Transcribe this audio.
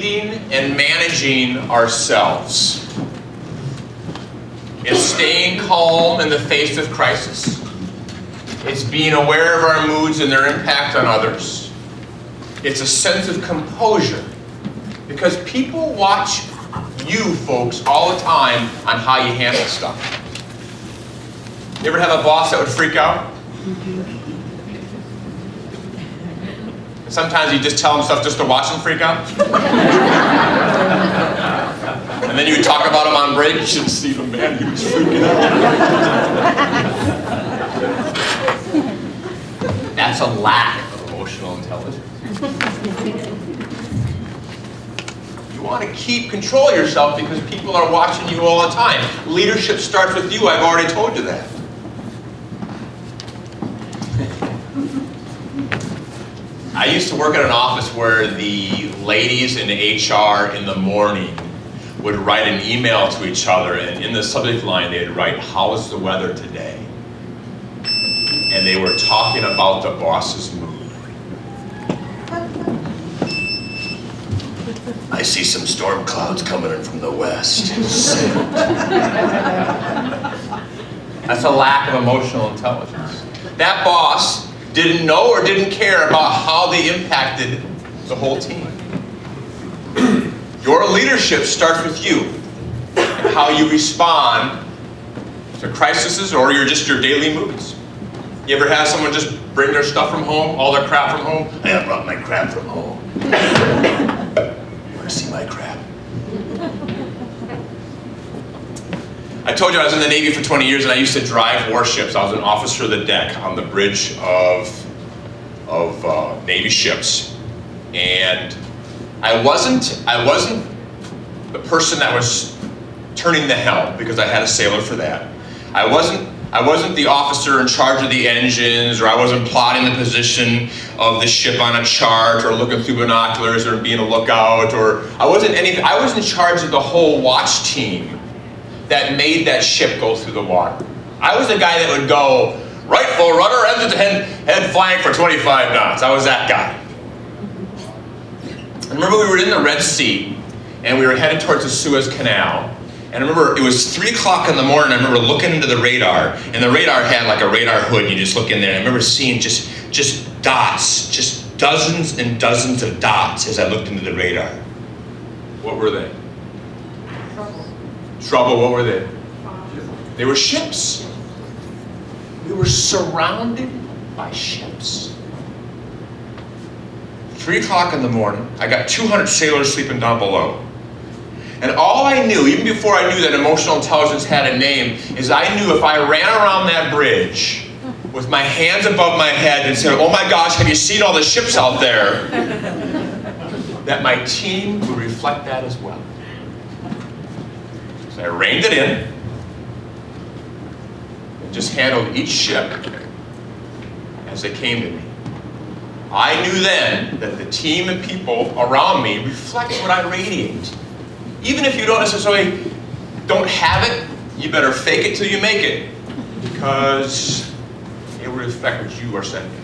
leading and managing ourselves. It's staying calm in the face of crisis. It's being aware of our moods and their impact on others. It's a sense of composure, because people watch you folks all the time on how you handle stuff. You ever have a boss that would freak out? Sometimes you just tell them stuff just to watch them freak out. And then you would talk about him on break. You should see the man, he was freaking out. That's a lack of emotional intelligence. You want to keep control of yourself because people are watching you all the time. Leadership starts with you. I've already told you that. I used to work at an office where the ladies in HR in the morning would write an email to each other, and in the subject line they'd write, "How's the weather today?" And they were talking about the boss's mood. "I see some storm clouds coming in from the west." That's a lack of emotional intelligence. That boss didn't know or didn't care about how they impacted the whole team. Your leadership starts with you and how you respond to crises or just your daily moods. You ever have someone just bring their stuff from home, all their crap from home? "Hey, I brought my crap from home." "You want to see my crap?" I told you I was in the Navy for 20 years and I used to drive warships. I was an officer of the deck on the bridge of Navy ships. And I wasn't the person that was turning the helm, because I had a sailor for that. I wasn't the officer in charge of the engines, or I wasn't plotting the position of the ship on a chart, or looking through binoculars, or being a lookout, or I wasn't anything. I was in charge of the whole watch team that made that ship go through the water. I was the guy that would go, "Right full rudder, head flank for 25 knots. I was that guy. I remember we were in the Red Sea, and we were headed towards the Suez Canal. And I remember it was 3 o'clock in the morning. I remember looking into the radar, and the radar had like a radar hood, and you just look in there. And I remember seeing just dots, just dozens and dozens of dots as I looked into the radar. What were they? Trouble, what were they? They were ships. We were surrounded by ships. 3 o'clock in the morning, I got 200 sailors sleeping down below. And all I knew, even before I knew that emotional intelligence had a name, is I knew if I ran around that bridge with my hands above my head and said, "Oh my gosh, have you seen all the ships out there?" that my team would reflect that as well. So I reined it in and just handled each ship as they came to me. I knew then that the team and people around me reflect what I radiate. Even if you don't have it, you better fake it till you make it, because it will reflect what you are sending.